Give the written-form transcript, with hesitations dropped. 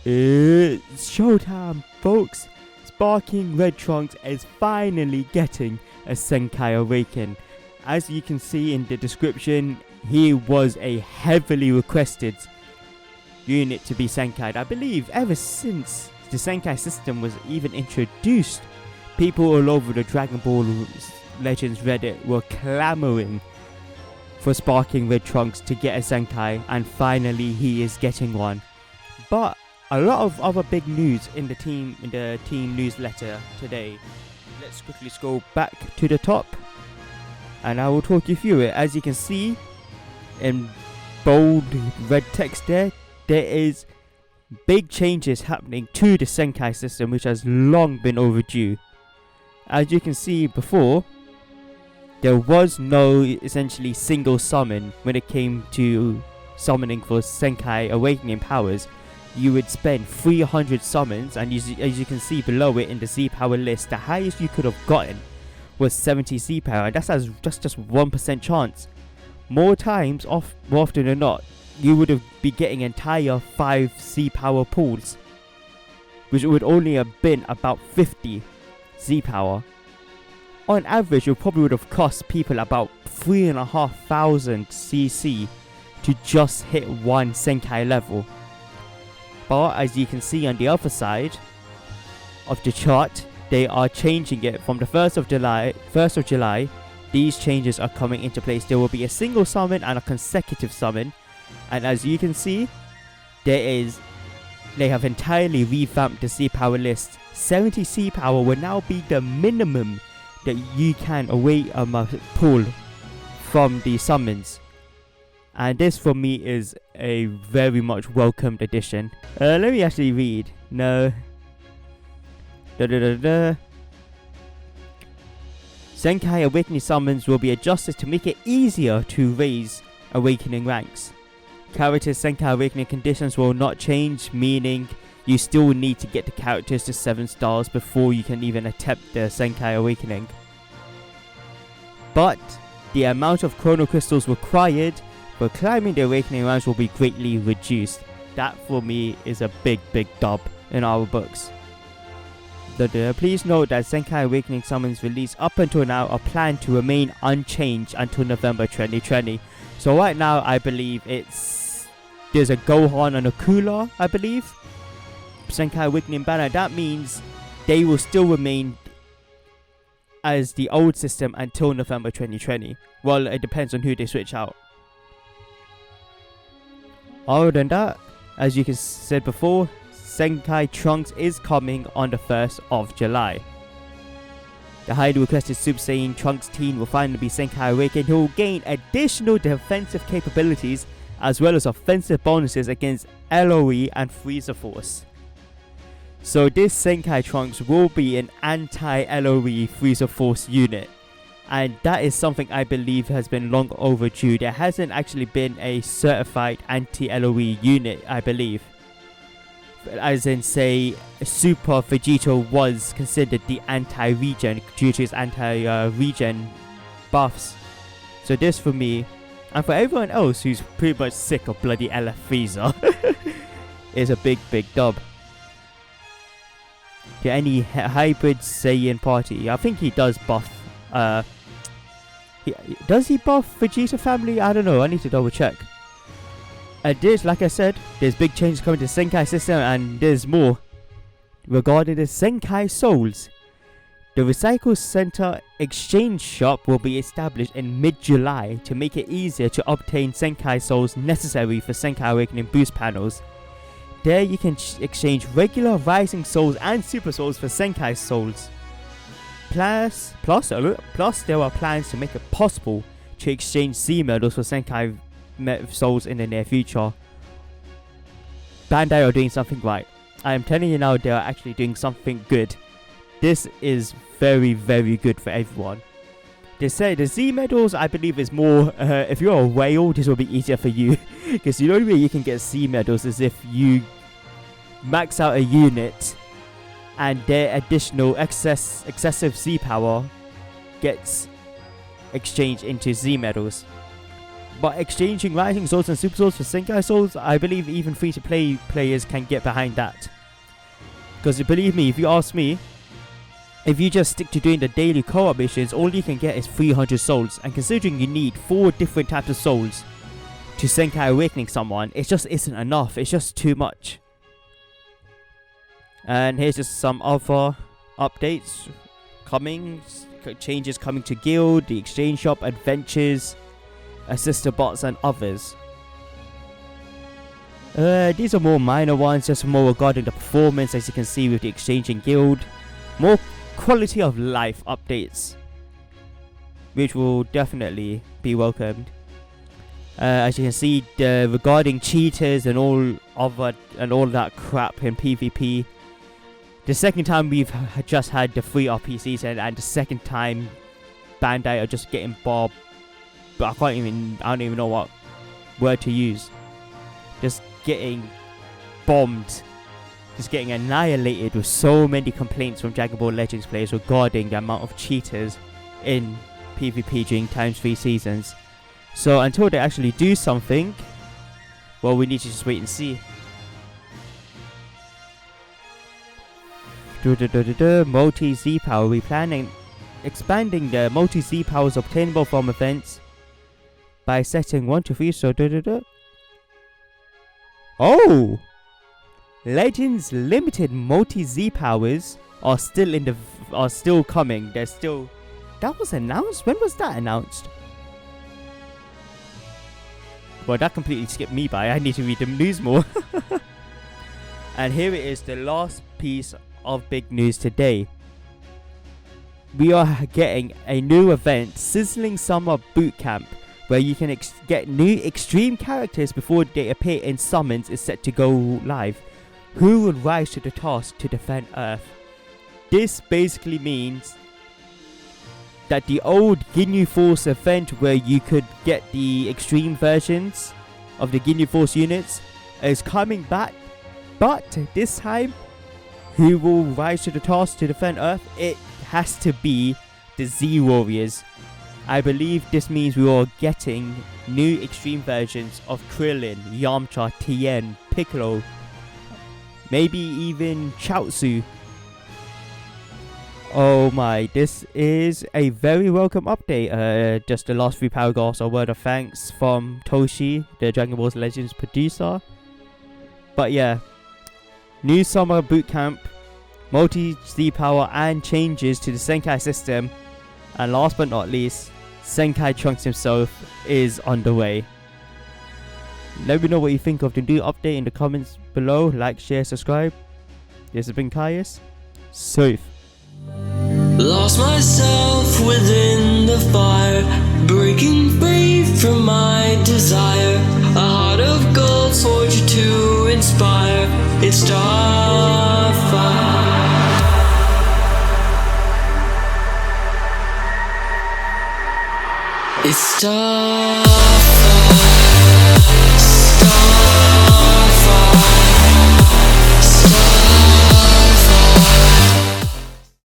It's showtime, folks! Sparking Red Trunks is finally getting a Zenkai Awaken. As you can see in the description, he was a heavily requested unit to be Zenkai'd. I believe ever since the Zenkai system was even introduced, people all over the Dragon Ball Legends Reddit were clamoring for Sparking Red Trunks to get a Zenkai, and finally he is getting one. But a lot of other big news in the team newsletter today. Let's quickly scroll back to the top and I will talk you through it. As you can see in bold red text there is big changes happening to the Zenkai system, which has long been overdue. As you can see before, there was no essentially single summon when it came to summoning for Zenkai Awakening powers. You would spend 300 summons, and as you can see below it in the Z power list, the highest you could have gotten was 70 Z power, and that's just 1% chance. More often than not, you would have been getting entire 5 Z power pools, which would only have been about 50 Z power. On average, it probably would have cost people about 3,500 CC to just hit one Zenkai level. But as you can see on the other side of the chart, they are changing it from the 1st of July. These changes are coming into place. There will be a single summon and a consecutive summon. And as you can see, they have entirely revamped the C power list. 70 C power will now be the minimum that you can pull from the summons. And this for me is a very much welcomed addition. Let me actually read. No. Zenkai Awakening summons will be adjusted to make it easier to raise Awakening ranks. Characters' Zenkai Awakening conditions will not change, meaning you still need to get the characters to 7 stars before you can even attempt the Zenkai Awakening. But the amount of Chrono Crystals required for climbing the Awakening ranks will be greatly reduced. That for me is a big dub in our books. Please note that Zenkai Awakening summons released up until now are planned to remain unchanged until November 2020. So right now I believe there's a Gohan and a Cooler, I believe, Zenkai Awakening banner. That means they will still remain as the old system until November 2020. Well, it depends on who they switch out. Other than that, as you said before, Zenkai Trunks is coming on the 1st of July. The highly requested Super Saiyan Trunks teen will finally be Zenkai Awakened. He will gain additional defensive capabilities as well as offensive bonuses against LOE and Freezer Force. So this Zenkai Trunks will be an anti-LOE Freezer Force unit. And that is something I believe has been long overdue. There hasn't actually been a certified anti-LOE unit, I believe. As in, say, Super Vegeta was considered the anti-regen due to his anti-regen buffs. So this for me, and for everyone else who's pretty much sick of bloody LF Frieza, is a big dub. To any hybrid Saiyan party, I think he does buff. Does he buff Vegeta family? I don't know. I need to double check. Like I said, there's big changes coming to the Zenkai system, and there's more regarding the Zenkai Souls. The Recycle Center Exchange Shop will be established in mid-July to make it easier to obtain Zenkai Souls necessary for Zenkai Awakening boost panels. There you can exchange regular Rising Souls and Super Souls for Zenkai Souls. Plus, there are plans to make it possible to exchange Z medals for Zenkai Souls in the near future. Bandai are doing something right. I am telling you now, they are actually doing something good. This is very good for everyone. They say the Z medals, I believe, is more, if you're a whale, this will be easier for you. Because the only way you can get Z medals is if you max out a unit and their additional excessive Z power gets exchanged into Z medals. But exchanging Rising Souls and Super Souls for Zenkai Souls, I believe even free-to-play players can get behind that. Because believe me, if you ask me, if you just stick to doing the daily co-op missions, all you can get is 300 souls. And considering you need 4 different types of souls to Zenkai Awakening someone, it just isn't enough. It's just too much. And here's just some other updates coming. Changes coming to Guild, the Exchange Shop, Adventures, Assistant Bots and others. These are more minor ones, just more regarding the performance, as you can see with the Exchange and Guild. More quality of life updates, which will definitely be welcomed. As you can see, regarding cheaters and all that crap in PvP. The second time we've just had the free RPCs and the second time Bandai are just getting bobbed. But I don't even know what word to use. Just getting bombed. Just getting annihilated with so many complaints from Dragon Ball Legends players regarding the amount of cheaters in PvP during ×3 seasons. So until they actually do something, well, we need to just wait and see. Multi-Z power. We planning expanding the multi-Z powers obtainable from events by setting 1 to 3. So oh, Legends limited multi-Z powers are still coming. They're still. That was announced. When was that announced? Well, that completely skipped me by. I need to read the news more. And here it is, the last piece of big news today. We are getting a new event, Sizzling Summer Boot Camp, where you can get new extreme characters before they appear in summons is set to go live. Who will rise to the task to defend Earth? This basically means that the old Ginyu Force event, where you could get the extreme versions of the Ginyu Force units, is coming back. But this time, who will rise to the task to defend Earth? It has to be the Z Warriors. I believe this means we are getting new extreme versions of Krillin, Yamcha, Tien, Piccolo, maybe even Chaozu. Oh my, this is a very welcome update. Just the last 3 paragraphs are word of thanks from Toshi, the Dragon Ball Legends producer. But yeah, new summer boot camp, multi-Z power and changes to the Zenkai system. And last but not least, Zenkai Trunks himself is on the way. Let me know what you think of the new update in the comments below. Like, share, subscribe. This has been Caius. Safe. Lost myself within the fire, breaking free from my desire. A heart of gold forged to inspire. It's Starfire. It's Starfire.